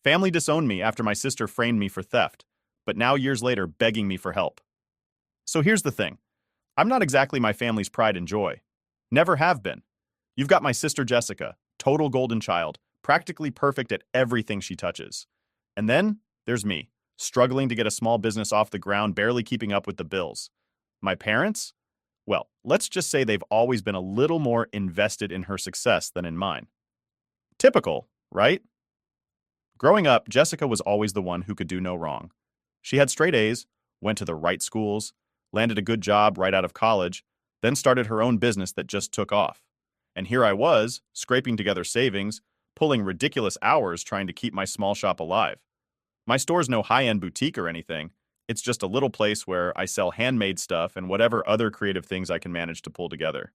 Family disowned me after my sister framed me for theft, but now years later begging me for help. So here's the thing. I'm not exactly my family's pride and joy. Never have been. You've got my sister Jessica, total golden child, practically perfect at everything she touches. And then there's me, struggling to get a small business off the ground, barely keeping up with the bills. My parents? Well, let's just say they've always been a little more invested in her success than in mine. Typical, right? Growing up, Jessica was always the one who could do no wrong. She had straight A's, went to the right schools, landed a good job right out of college, then started her own business that just took off. And here I was, scraping together savings, pulling ridiculous hours trying to keep my small shop alive. My store's no high-end boutique or anything. It's just a little place where I sell handmade stuff and whatever other creative things I can manage to pull together.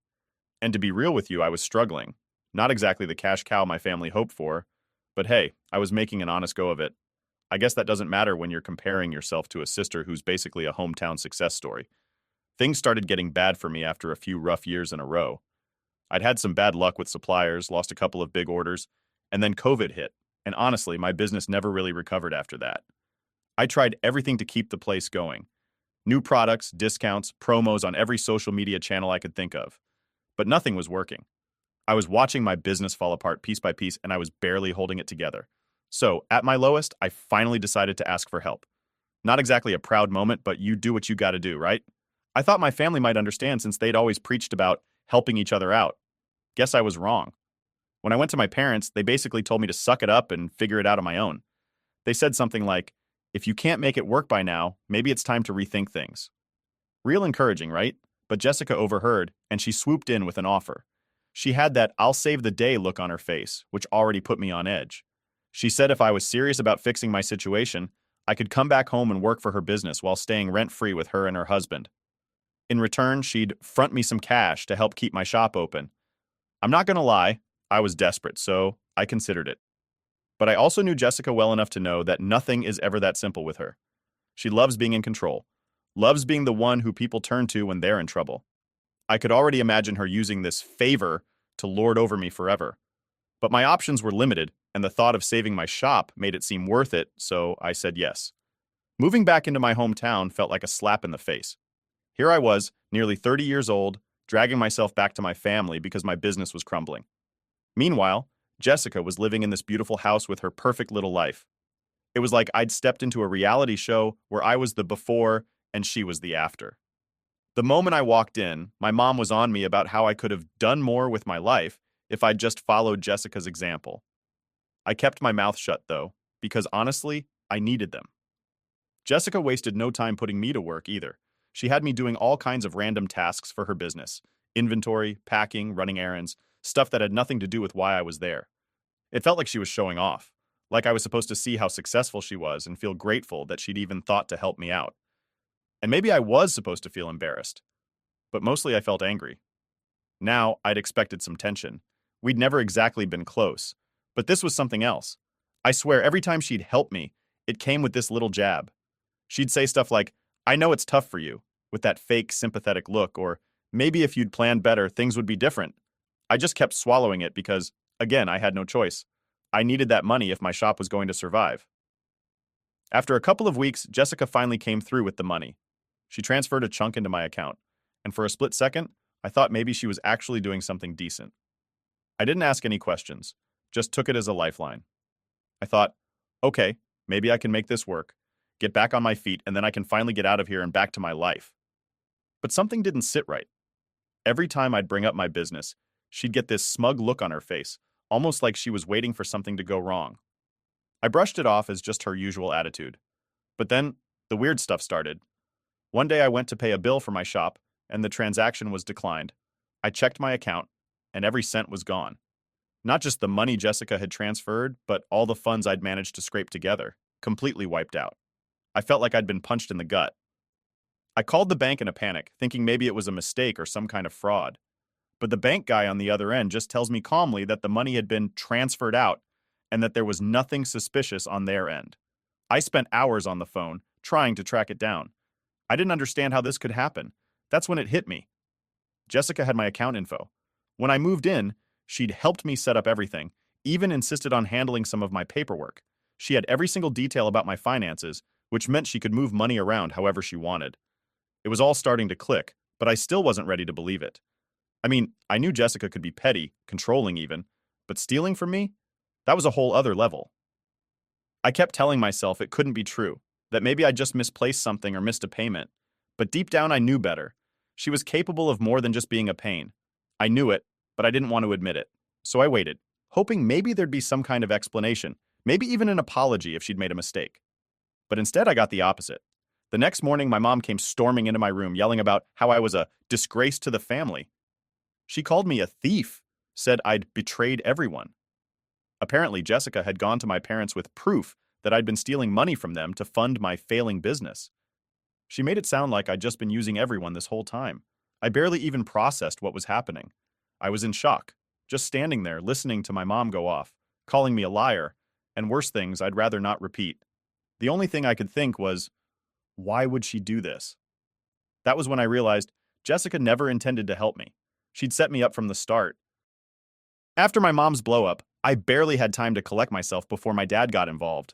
And to be real with you, I was struggling. Not exactly the cash cow my family hoped for, but hey, I was making an honest go of it. I guess that doesn't matter when you're comparing yourself to a sister who's basically a hometown success story. Things started getting bad for me after a few rough years in a row. I'd had some bad luck with suppliers, lost a couple of big orders, and then COVID hit, and honestly, my business never really recovered after that. I tried everything to keep the place going. New products, discounts, promos on every social media channel I could think of. But nothing was working. I was watching my business fall apart piece by piece, and I was barely holding it together. So, at my lowest, I finally decided to ask for help. Not exactly a proud moment, but you do what you gotta do, right? I thought my family might understand since they'd always preached about helping each other out. Guess I was wrong. When I went to my parents, they basically told me to suck it up and figure it out on my own. They said something like, if you can't make it work by now, maybe it's time to rethink things. Real encouraging, right? But Jessica overheard, and she swooped in with an offer. She had that I'll save the day look on her face, which already put me on edge. She said if I was serious about fixing my situation, I could come back home and work for her business while staying rent-free with her and her husband. In return, she'd front me some cash to help keep my shop open. I'm not gonna lie, I was desperate, so I considered it. But I also knew Jessica well enough to know that nothing is ever that simple with her. She loves being in control, loves being the one who people turn to when they're in trouble. I could already imagine her using this favor to lord over me forever. But my options were limited, and the thought of saving my shop made it seem worth it, so I said yes. Moving back into my hometown felt like a slap in the face. Here I was, nearly 30 years old, dragging myself back to my family because my business was crumbling. Meanwhile, Jessica was living in this beautiful house with her perfect little life. It was like I'd stepped into a reality show where I was the before and she was the after. The moment I walked in, my mom was on me about how I could have done more with my life if I'd just followed Jessica's example. I kept my mouth shut, though, because honestly, I needed them. Jessica wasted no time putting me to work either. She had me doing all kinds of random tasks for her business: inventory, packing, running errands, stuff that had nothing to do with why I was there. It felt like she was showing off, like I was supposed to see how successful she was and feel grateful that she'd even thought to help me out. And maybe I was supposed to feel embarrassed, but mostly I felt angry. Now, I'd expected some tension. We'd never exactly been close, but this was something else. I swear every time she'd help me, it came with this little jab. She'd say stuff like, I know it's tough for you, with that fake sympathetic look, or maybe if you'd planned better, things would be different. I just kept swallowing it because, again, I had no choice. I needed that money if my shop was going to survive. After a couple of weeks, Jessica finally came through with the money. She transferred a chunk into my account, and for a split second, I thought maybe she was actually doing something decent. I didn't ask any questions, just took it as a lifeline. I thought, okay, maybe I can make this work, get back on my feet, and then I can finally get out of here and back to my life. But something didn't sit right. Every time I'd bring up my business, she'd get this smug look on her face, almost like she was waiting for something to go wrong. I brushed it off as just her usual attitude. But then, the weird stuff started. One day I went to pay a bill for my shop, and the transaction was declined. I checked my account, and every cent was gone. Not just the money Jessica had transferred, but all the funds I'd managed to scrape together, completely wiped out. I felt like I'd been punched in the gut. I called the bank in a panic, thinking maybe it was a mistake or some kind of fraud. But the bank guy on the other end just tells me calmly that the money had been transferred out and that there was nothing suspicious on their end. I spent hours on the phone trying to track it down. I didn't understand how this could happen. That's when it hit me. Jessica had my account info. When I moved in, she'd helped me set up everything, even insisted on handling some of my paperwork. She had every single detail about my finances, which meant she could move money around however she wanted. It was all starting to click, but I still wasn't ready to believe it. I mean, I knew Jessica could be petty, controlling even, but stealing from me? That was a whole other level. I kept telling myself it couldn't be true, that maybe I just misplaced something or missed a payment. But deep down I knew better. She was capable of more than just being a pain. I knew it, but I didn't want to admit it. So I waited, hoping maybe there'd be some kind of explanation, maybe even an apology if she'd made a mistake. But instead I got the opposite. The next morning my mom came storming into my room yelling about how I was a disgrace to the family. She called me a thief, said I'd betrayed everyone. Apparently, Jessica had gone to my parents with proof that I'd been stealing money from them to fund my failing business. She made it sound like I'd just been using everyone this whole time. I barely even processed what was happening. I was in shock, just standing there listening to my mom go off, calling me a liar, and worse things I'd rather not repeat. The only thing I could think was, why would she do this? That was when I realized Jessica never intended to help me. She'd set me up from the start. After my mom's blow-up, I barely had time to collect myself before my dad got involved.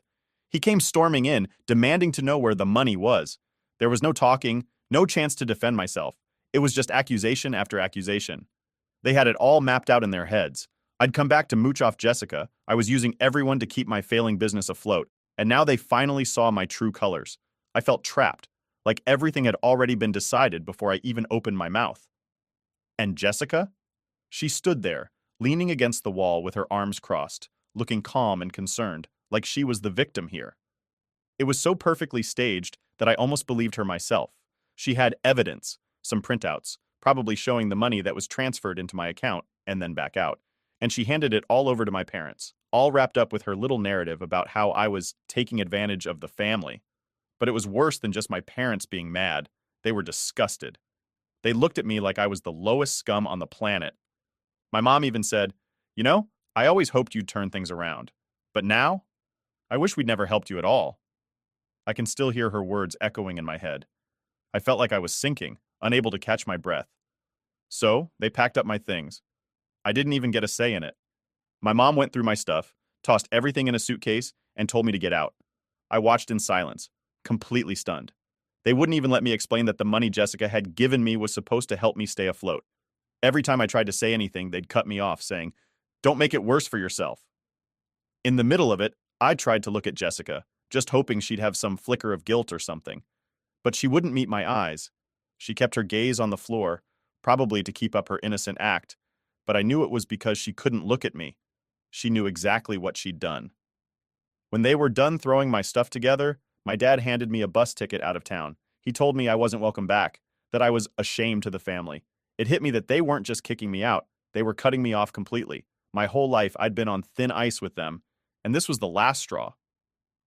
He came storming in, demanding to know where the money was. There was no talking, no chance to defend myself. It was just accusation after accusation. They had it all mapped out in their heads. I'd come back to mooch off Jessica. I was using everyone to keep my failing business afloat, and now they finally saw my true colors. I felt trapped, like everything had already been decided before I even opened my mouth. And Jessica? She stood there, leaning against the wall with her arms crossed, looking calm and concerned, like she was the victim here. It was so perfectly staged that I almost believed her myself. She had evidence, some printouts, probably showing the money that was transferred into my account and then back out, and she handed it all over to my parents, all wrapped up with her little narrative about how I was taking advantage of the family. But it was worse than just my parents being mad. They were disgusted. They looked at me like I was the lowest scum on the planet. My mom even said, "You know, I always hoped you'd turn things around. But now, I wish we'd never helped you at all." I can still hear her words echoing in my head. I felt like I was sinking, unable to catch my breath. So, they packed up my things. I didn't even get a say in it. My mom went through my stuff, tossed everything in a suitcase, and told me to get out. I watched in silence, completely stunned. They wouldn't even let me explain that the money Jessica had given me was supposed to help me stay afloat. Every time I tried to say anything, they'd cut me off, saying, "Don't make it worse for yourself." In the middle of it, I tried to look at Jessica, just hoping she'd have some flicker of guilt or something. But she wouldn't meet my eyes. She kept her gaze on the floor, probably to keep up her innocent act, but I knew it was because she couldn't look at me. She knew exactly what she'd done. When they were done throwing my stuff together, my dad handed me a bus ticket out of town. He told me I wasn't welcome back, that I was a shame to the family. It hit me that they weren't just kicking me out, they were cutting me off completely. My whole life I'd been on thin ice with them, and this was the last straw.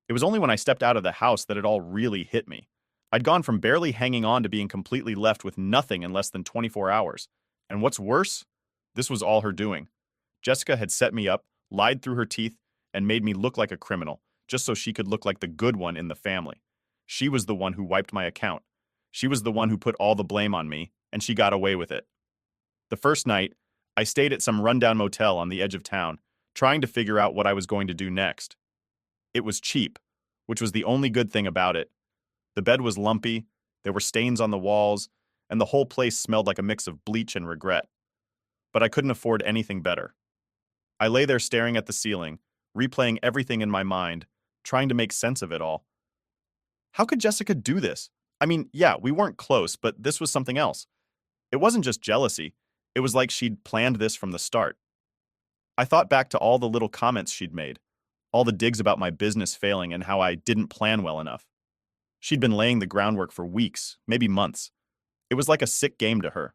It was only when I stepped out of the house that it all really hit me. I'd gone from barely hanging on to being completely left with nothing in less than 24 hours. And what's worse? This was all her doing. Jessica had set me up, lied through her teeth, and made me look like a criminal, just so she could look like the good one in the family. She was the one who wiped my account. She was the one who put all the blame on me, and she got away with it. The first night, I stayed at some rundown motel on the edge of town, trying to figure out what I was going to do next. It was cheap, which was the only good thing about it. The bed was lumpy, there were stains on the walls, and the whole place smelled like a mix of bleach and regret. But I couldn't afford anything better. I lay there staring at the ceiling, replaying everything in my mind, trying to make sense of it all. How could Jessica do this? I mean, yeah, we weren't close, but this was something else. It wasn't just jealousy. It was like she'd planned this from the start. I thought back to all the little comments she'd made, all the digs about my business failing and how I didn't plan well enough. She'd been laying the groundwork for weeks, maybe months. It was like a sick game to her.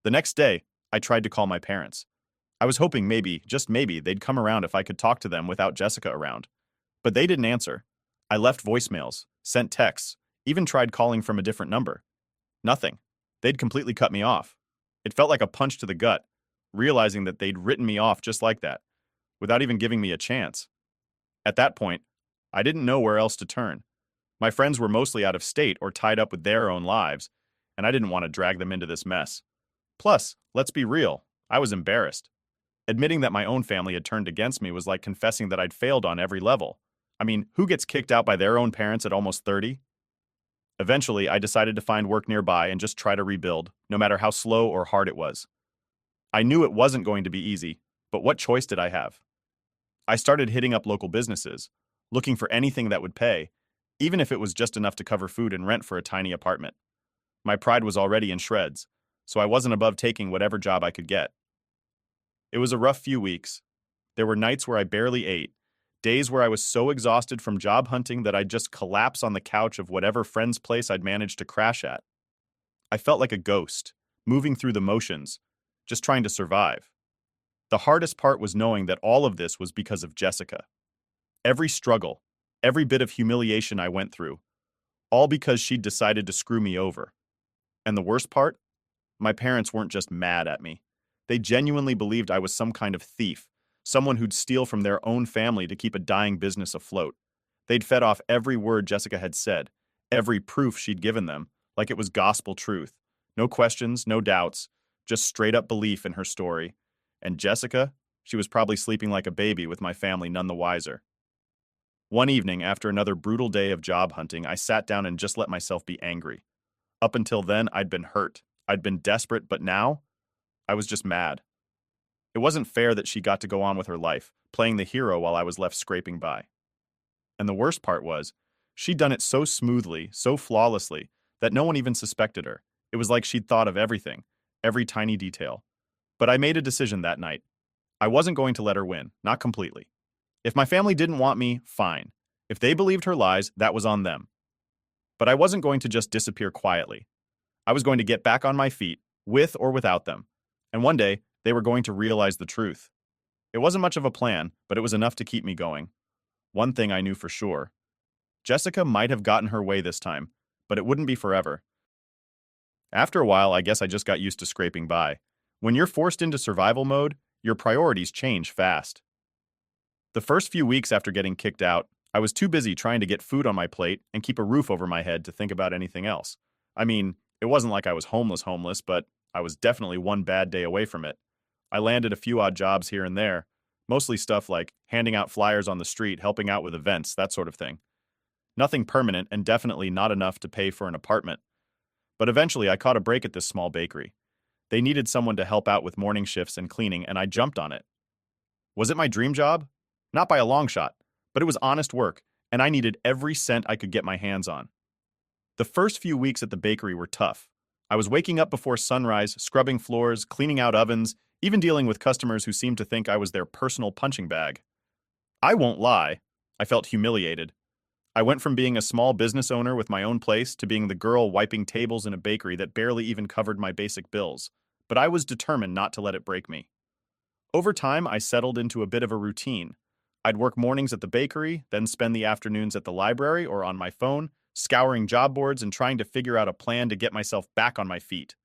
The next day, I tried to call my parents. I was hoping maybe, just maybe, they'd come around if I could talk to them without Jessica around. But they didn't answer. I left voicemails, sent texts, even tried calling from a different number. Nothing. They'd completely cut me off. It felt like a punch to the gut, realizing that they'd written me off just like that, without even giving me a chance. At that point, I didn't know where else to turn. My friends were mostly out of state or tied up with their own lives, and I didn't want to drag them into this mess. Plus, let's be real, I was embarrassed. Admitting that my own family had turned against me was like confessing that I'd failed on every level. I mean, who gets kicked out by their own parents at almost 30? Eventually, I decided to find work nearby and just try to rebuild, no matter how slow or hard it was. I knew it wasn't going to be easy, but what choice did I have? I started hitting up local businesses, looking for anything that would pay, even if it was just enough to cover food and rent for a tiny apartment. My pride was already in shreds, so I wasn't above taking whatever job I could get. It was a rough few weeks. There were nights where I barely ate, days where I was so exhausted from job hunting that I'd just collapse on the couch of whatever friend's place I'd managed to crash at. I felt like a ghost, moving through the motions, just trying to survive. The hardest part was knowing that all of this was because of Jessica. Every struggle, every bit of humiliation I went through, all because she'd decided to screw me over. And the worst part? My parents weren't just mad at me. They genuinely believed I was some kind of thief, someone who'd steal from their own family to keep a dying business afloat. They'd fed off every word Jessica had said, every proof she'd given them, like it was gospel truth. No questions, no doubts, just straight up belief in her story. And Jessica, she was probably sleeping like a baby with my family none the wiser. One evening, after another brutal day of job hunting, I sat down and just let myself be angry. Up until then, I'd been hurt. I'd been desperate, but now, I was just mad. It wasn't fair that she got to go on with her life, playing the hero while I was left scraping by. And the worst part was, she'd done it so smoothly, so flawlessly, that no one even suspected her. It was like she'd thought of everything, every tiny detail. But I made a decision that night. I wasn't going to let her win, not completely. If my family didn't want me, fine. If they believed her lies, that was on them. But I wasn't going to just disappear quietly. I was going to get back on my feet, with or without them. And one day, they were going to realize the truth. It wasn't much of a plan, but it was enough to keep me going. One thing I knew for sure. Jessica might have gotten her way this time, but it wouldn't be forever. After a while, I guess I just got used to scraping by. When you're forced into survival mode, your priorities change fast. The first few weeks after getting kicked out, I was too busy trying to get food on my plate and keep a roof over my head to think about anything else. I mean, it wasn't like I was homeless, but I was definitely one bad day away from it. I landed a few odd jobs here and there, mostly stuff like handing out flyers on the street, helping out with events, that sort of thing. Nothing permanent and definitely not enough to pay for an apartment. But eventually I caught a break at this small bakery. They needed someone to help out with morning shifts and cleaning, and I jumped on it. Was it my dream job? Not by a long shot, but it was honest work, and I needed every cent I could get my hands on. The first few weeks at the bakery were tough. I was waking up before sunrise, scrubbing floors, cleaning out ovens, even dealing with customers who seemed to think I was their personal punching bag. I won't lie, I felt humiliated. I went from being a small business owner with my own place to being the girl wiping tables in a bakery that barely even covered my basic bills, but I was determined not to let it break me. Over time, I settled into a bit of a routine. I'd work mornings at the bakery, then spend the afternoons at the library or on my phone, scouring job boards and trying to figure out a plan to get myself back on my feet.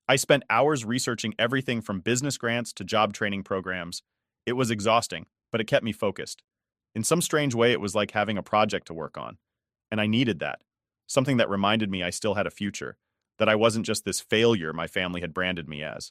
I spent hours researching everything from business grants to job training programs. It was exhausting, but it kept me focused. In some strange way, it was like having a project to work on. And I needed that. Something that reminded me I still had a future, that I wasn't just this failure my family had branded me as.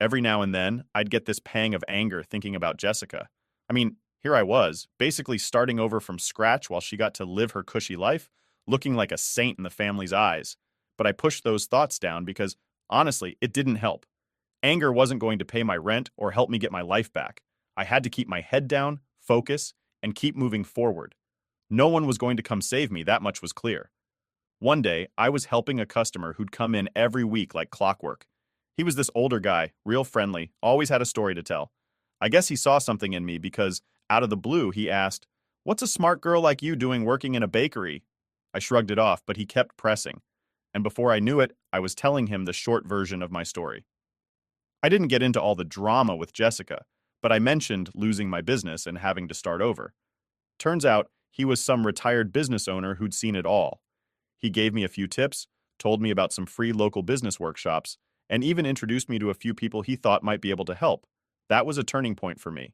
Every now and then, I'd get this pang of anger thinking about Jessica. I mean, here I was, basically starting over from scratch while she got to live her cushy life, looking like a saint in the family's eyes. But I pushed those thoughts down because, honestly, it didn't help. Anger wasn't going to pay my rent or help me get my life back. I had to keep my head down, focus, and keep moving forward. No one was going to come save me, that much was clear. One day, I was helping a customer who'd come in every week like clockwork. He was this older guy, real friendly, always had a story to tell. I guess he saw something in me because, out of the blue, he asked, "What's a smart girl like you doing working in a bakery?" I shrugged it off, but he kept pressing. And before I knew it, I was telling him the short version of my story. I didn't get into all the drama with Jessica, but I mentioned losing my business and having to start over. Turns out, he was some retired business owner who'd seen it all. He gave me a few tips, told me about some free local business workshops, and even introduced me to a few people he thought might be able to help. That was a turning point for me.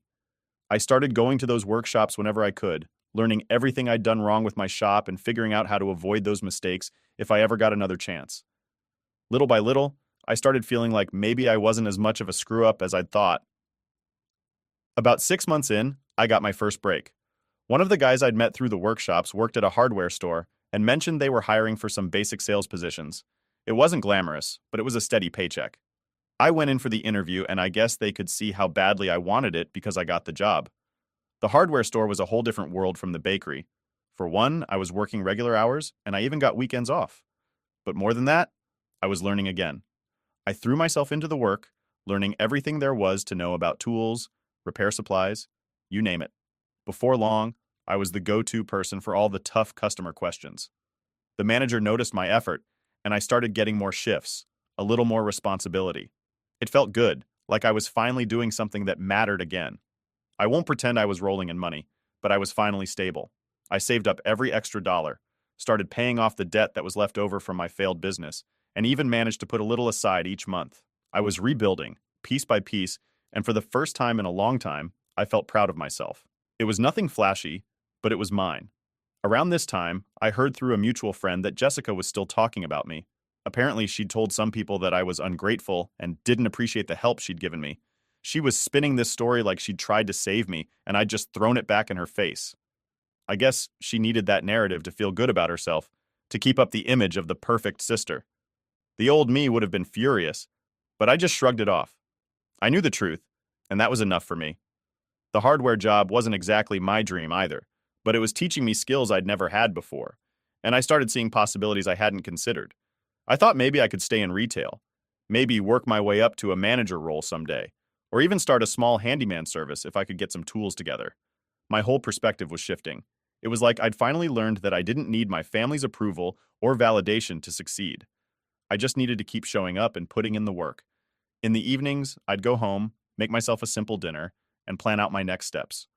I started going to those workshops whenever I could, learning everything I'd done wrong with my shop and figuring out how to avoid those mistakes if I ever got another chance. Little by little, I started feeling like maybe I wasn't as much of a screw-up as I'd thought. About 6 months in, I got my first break. One of the guys I'd met through the workshops worked at a hardware store and mentioned they were hiring for some basic sales positions. It wasn't glamorous, but it was a steady paycheck. I went in for the interview, and I guess they could see how badly I wanted it because I got the job. The hardware store was a whole different world from the bakery. For one, I was working regular hours, and I even got weekends off. But more than that, I was learning again. I threw myself into the work, learning everything there was to know about tools, repair supplies, you name it. Before long, I was the go-to person for all the tough customer questions. The manager noticed my effort, and I started getting more shifts, a little more responsibility. It felt good, like I was finally doing something that mattered again. I won't pretend I was rolling in money, but I was finally stable. I saved up every extra dollar, started paying off the debt that was left over from my failed business, and even managed to put a little aside each month. I was rebuilding, piece by piece, and for the first time in a long time, I felt proud of myself. It was nothing flashy, but it was mine. Around this time, I heard through a mutual friend that Jessica was still talking about me. Apparently, she'd told some people that I was ungrateful and didn't appreciate the help she'd given me. She was spinning this story like she'd tried to save me, and I'd just thrown it back in her face. I guess she needed that narrative to feel good about herself, to keep up the image of the perfect sister. The old me would have been furious, but I just shrugged it off. I knew the truth, and that was enough for me. The hardware job wasn't exactly my dream either, but it was teaching me skills I'd never had before, and I started seeing possibilities I hadn't considered. I thought maybe I could stay in retail, maybe work my way up to a manager role someday, or even start a small handyman service if I could get some tools together. My whole perspective was shifting. It was like I'd finally learned that I didn't need my family's approval or validation to succeed. I just needed to keep showing up and putting in the work. In the evenings, I'd go home, make myself a simple dinner, and plan out my next steps.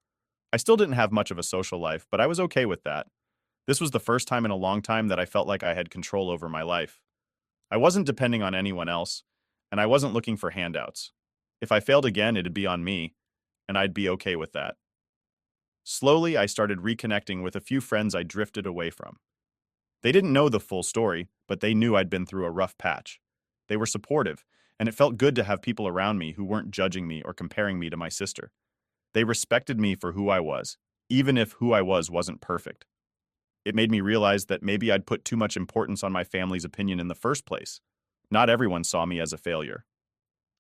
I still didn't have much of a social life, but I was okay with that. This was the first time in a long time that I felt like I had control over my life. I wasn't depending on anyone else, and I wasn't looking for handouts. If I failed again, it'd be on me, and I'd be okay with that. Slowly, I started reconnecting with a few friends I drifted away from. They didn't know the full story, but they knew I'd been through a rough patch. They were supportive, and it felt good to have people around me who weren't judging me or comparing me to my sister. They respected me for who I was, even if who I was wasn't perfect. It made me realize that maybe I'd put too much importance on my family's opinion in the first place. Not everyone saw me as a failure.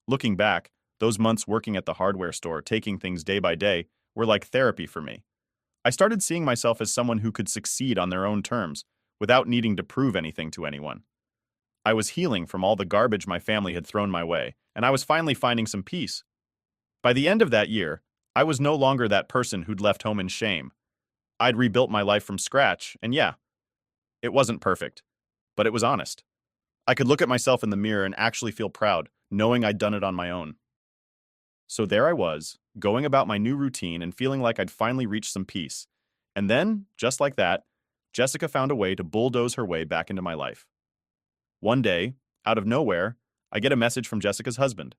Looking back, those months working at the hardware store, taking things day by day, were like therapy for me. I started seeing myself as someone who could succeed on their own terms, without needing to prove anything to anyone. I was healing from all the garbage my family had thrown my way, and I was finally finding some peace. By the end of that year, I was no longer that person who'd left home in shame. I'd rebuilt my life from scratch, and yeah, it wasn't perfect, but it was honest. I could look at myself in the mirror and actually feel proud, knowing I'd done it on my own. So there I was, going about my new routine and feeling like I'd finally reached some peace. And then, just like that, Jessica found a way to bulldoze her way back into my life. One day, out of nowhere, I get a message from Jessica's husband.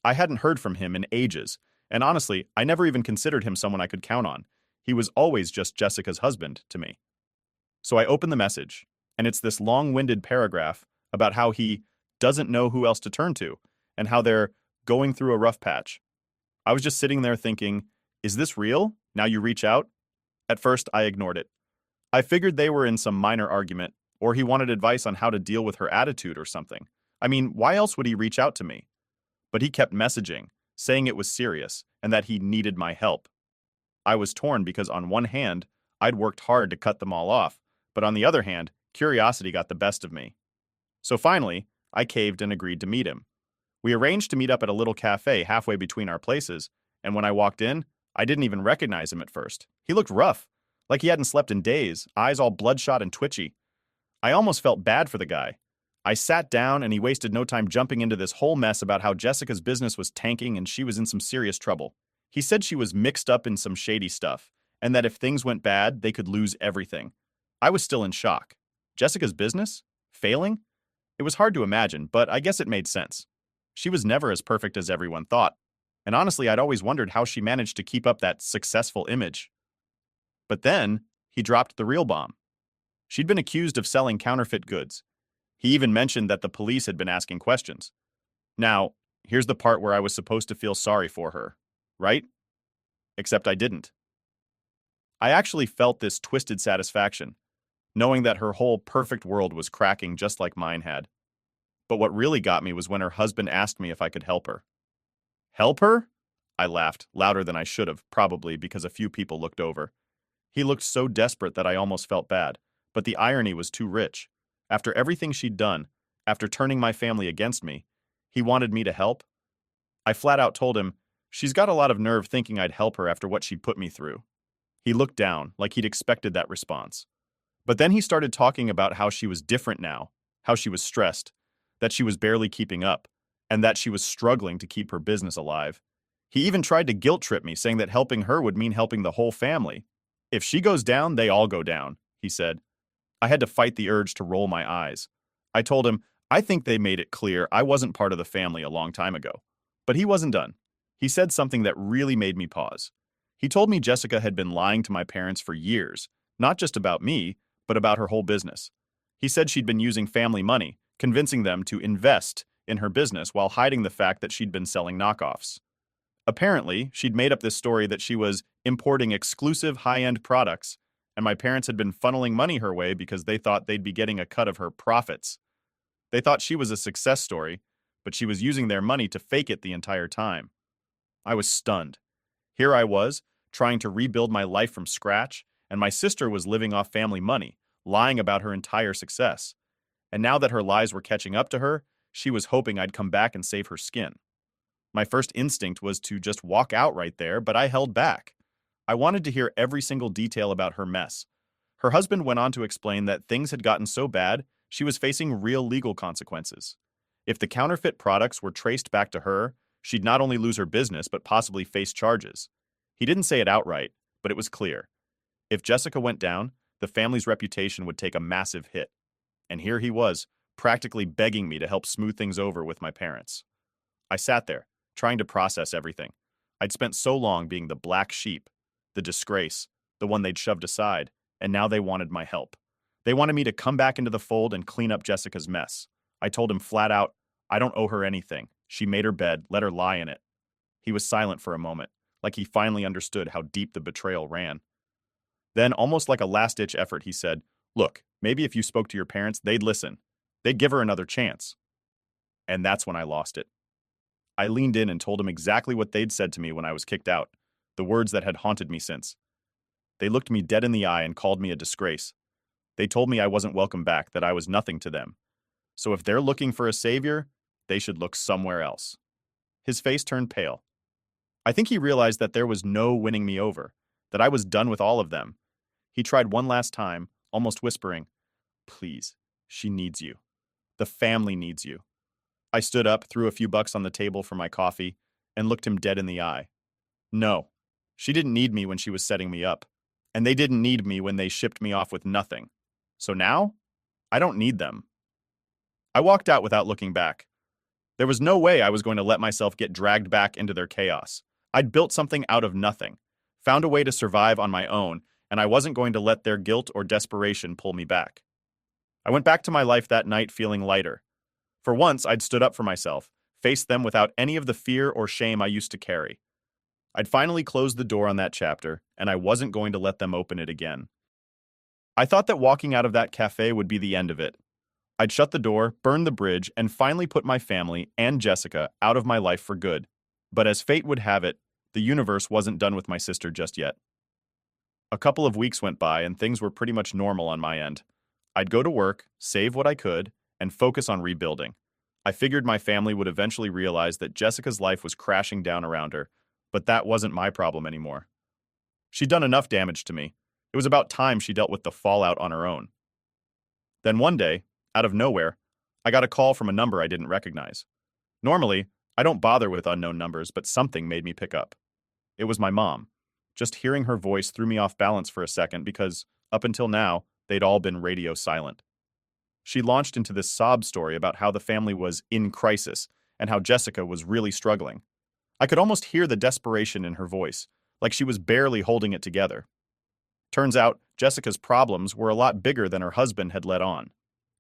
I hadn't heard from him in ages, and honestly, I never even considered him someone I could count on. He was always just Jessica's husband to me. So I open the message, and it's this long-winded paragraph about how he doesn't know who else to turn to, and how they're going through a rough patch. I was just sitting there thinking, is this real? Now you reach out? At first, I ignored it. I figured they were in some minor argument, or he wanted advice on how to deal with her attitude or something. I mean, why else would he reach out to me? But he kept messaging, saying it was serious, and that he needed my help. I was torn because on one hand, I'd worked hard to cut them all off, but on the other hand, curiosity got the best of me. So finally, I caved and agreed to meet him. We arranged to meet up at a little cafe halfway between our places, and when I walked in, I didn't even recognize him at first. He looked rough, like he hadn't slept in days, eyes all bloodshot and twitchy. I almost felt bad for the guy. I sat down and he wasted no time jumping into this whole mess about how Jessica's business was tanking and she was in some serious trouble. He said she was mixed up in some shady stuff, and that if things went bad, they could lose everything. I was still in shock. Jessica's business? Failing? It was hard to imagine, but I guess it made sense. She was never as perfect as everyone thought, and honestly, I'd always wondered how she managed to keep up that successful image. But then, he dropped the real bomb. She'd been accused of selling counterfeit goods. He even mentioned that the police had been asking questions. Now, here's the part where I was supposed to feel sorry for her, right? Except I didn't. I actually felt this twisted satisfaction, knowing that her whole perfect world was cracking just like mine had. But what really got me was when her husband asked me if I could help her. Help her? I laughed, louder than I should have, probably because a few people looked over. He looked so desperate that I almost felt bad, but the irony was too rich. After everything she'd done, after turning my family against me, he wanted me to help? I flat out told him, she's got a lot of nerve thinking I'd help her after what she'd put me through. He looked down, like he'd expected that response. But then he started talking about how she was different now, how she was stressed, that she was barely keeping up, and that she was struggling to keep her business alive. He even tried to guilt trip me, saying that helping her would mean helping the whole family. If she goes down, they all go down, he said. I had to fight the urge to roll my eyes. I told him, I think they made it clear I wasn't part of the family a long time ago. But he wasn't done. He said something that really made me pause. He told me Jessica had been lying to my parents for years, not just about me, but about her whole business. He said she'd been using family money, convincing them to invest in her business while hiding the fact that she'd been selling knockoffs. Apparently, she'd made up this story that she was importing exclusive high-end products, and my parents had been funneling money her way because they thought they'd be getting a cut of her profits. They thought she was a success story, but she was using their money to fake it the entire time. I was stunned. Here I was, trying to rebuild my life from scratch, and my sister was living off family money, lying about her entire success. And now that her lies were catching up to her, she was hoping I'd come back and save her skin. My first instinct was to just walk out right there, but I held back. I wanted to hear every single detail about her mess. Her husband went on to explain that things had gotten so bad, she was facing real legal consequences. If the counterfeit products were traced back to her, she'd not only lose her business, but possibly face charges. He didn't say it outright, but it was clear. If Jessica went down, the family's reputation would take a massive hit. And here he was, practically begging me to help smooth things over with my parents. I sat there, trying to process everything. I'd spent so long being the black sheep, the disgrace, the one they'd shoved aside, and now they wanted my help. They wanted me to come back into the fold and clean up Jessica's mess. I told him flat out, I don't owe her anything. She made her bed, let her lie in it. He was silent for a moment, like he finally understood how deep the betrayal ran. Then, almost like a last-ditch effort, he said, look, maybe if you spoke to your parents, they'd listen. They'd give her another chance. And that's when I lost it. I leaned in and told him exactly what they'd said to me when I was kicked out, the words that had haunted me since. They looked me dead in the eye and called me a disgrace. They told me I wasn't welcome back, that I was nothing to them. So if they're looking for a savior, they should look somewhere else. His face turned pale. I think he realized that there was no winning me over, that I was done with all of them. He tried one last time, almost whispering, please, she needs you. The family needs you. I stood up, threw a few bucks on the table for my coffee, and looked him dead in the eye. No, she didn't need me when she was setting me up, and they didn't need me when they shipped me off with nothing. So now, I don't need them. I walked out without looking back. There was no way I was going to let myself get dragged back into their chaos. I'd built something out of nothing, found a way to survive on my own, and I wasn't going to let their guilt or desperation pull me back. I went back to my life that night feeling lighter. For once, I'd stood up for myself, faced them without any of the fear or shame I used to carry. I'd finally closed the door on that chapter, and I wasn't going to let them open it again. I thought that walking out of that cafe would be the end of it. I'd shut the door, burn the bridge, and finally put my family and Jessica out of my life for good. But as fate would have it, the universe wasn't done with my sister just yet. A couple of weeks went by and things were pretty much normal on my end. I'd go to work, save what I could, and focus on rebuilding. I figured my family would eventually realize that Jessica's life was crashing down around her, but that wasn't my problem anymore. She'd done enough damage to me. It was about time she dealt with the fallout on her own. Then one day, out of nowhere, I got a call from a number I didn't recognize. Normally, I don't bother with unknown numbers, but something made me pick up. It was my mom. Just hearing her voice threw me off balance for a second because, up until now, they'd all been radio silent. She launched into this sob story about how the family was in crisis and how Jessica was really struggling. I could almost hear the desperation in her voice, like she was barely holding it together. Turns out, Jessica's problems were a lot bigger than her husband had let on.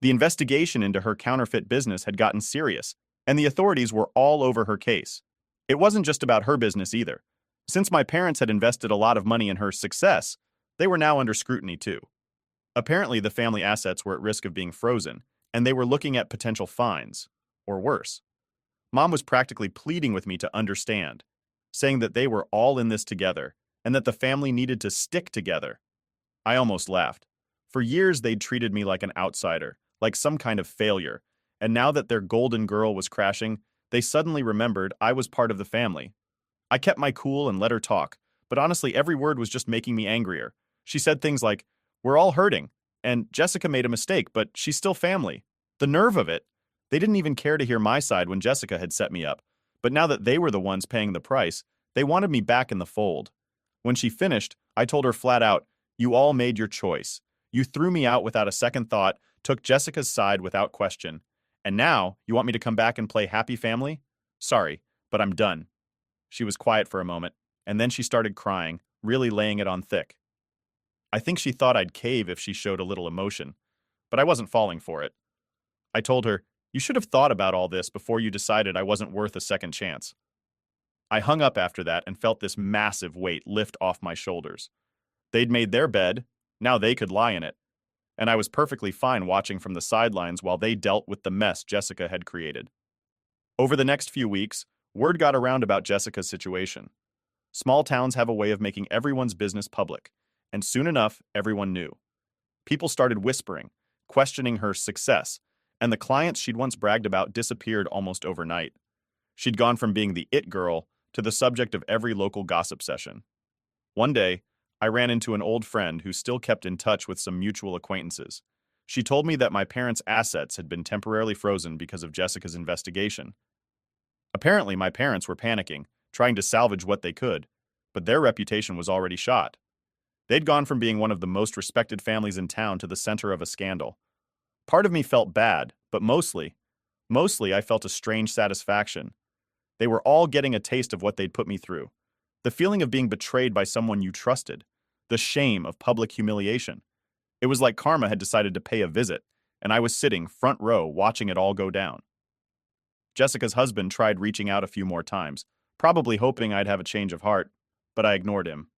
The investigation into her counterfeit business had gotten serious, and the authorities were all over her case. It wasn't just about her business either. Since my parents had invested a lot of money in her success, They were now under scrutiny too. Apparently, the family assets were at risk of being frozen, and they were looking at potential fines, or worse. Mom was practically pleading with me to understand, saying that they were all in this together, and that the family needed to stick together. I almost laughed. For years, they'd treated me like an outsider, like some kind of failure, and now that their golden girl was crashing, they suddenly remembered I was part of the family. I kept my cool and let her talk, but honestly, every word was just making me angrier. She said things like, "We're all hurting," and "Jessica made a mistake, but she's still family." The nerve of it! They didn't even care to hear my side when Jessica had set me up, but now that they were the ones paying the price, they wanted me back in the fold. When she finished, I told her flat out, "You all made your choice. You threw me out without a second thought, took Jessica's side without question, and now you want me to come back and play happy family? Sorry, but I'm done." She was quiet for a moment, and then she started crying, really laying it on thick. I think she thought I'd cave if she showed a little emotion, but I wasn't falling for it. I told her, "You should have thought about all this before you decided I wasn't worth a second chance." I hung up after that and felt this massive weight lift off my shoulders. They'd made their bed, now they could lie in it, and I was perfectly fine watching from the sidelines while they dealt with the mess Jessica had created. Over the next few weeks, word got around about Jessica's situation. Small towns have a way of making everyone's business public, and soon enough, everyone knew. People started whispering, questioning her success, and the clients she'd once bragged about disappeared almost overnight. She'd gone from being the it girl to the subject of every local gossip session. One day, I ran into an old friend who still kept in touch with some mutual acquaintances. She told me that my parents' assets had been temporarily frozen because of Jessica's investigation. Apparently, my parents were panicking, trying to salvage what they could, but their reputation was already shot. They'd gone from being one of the most respected families in town to the center of a scandal. Part of me felt bad, but mostly I felt a strange satisfaction. They were all getting a taste of what they'd put me through. The feeling of being betrayed by someone you trusted. The shame of public humiliation. It was like karma had decided to pay a visit, and I was sitting front row watching it all go down. Jessica's husband tried reaching out a few more times, probably hoping I'd have a change of heart, but I ignored him.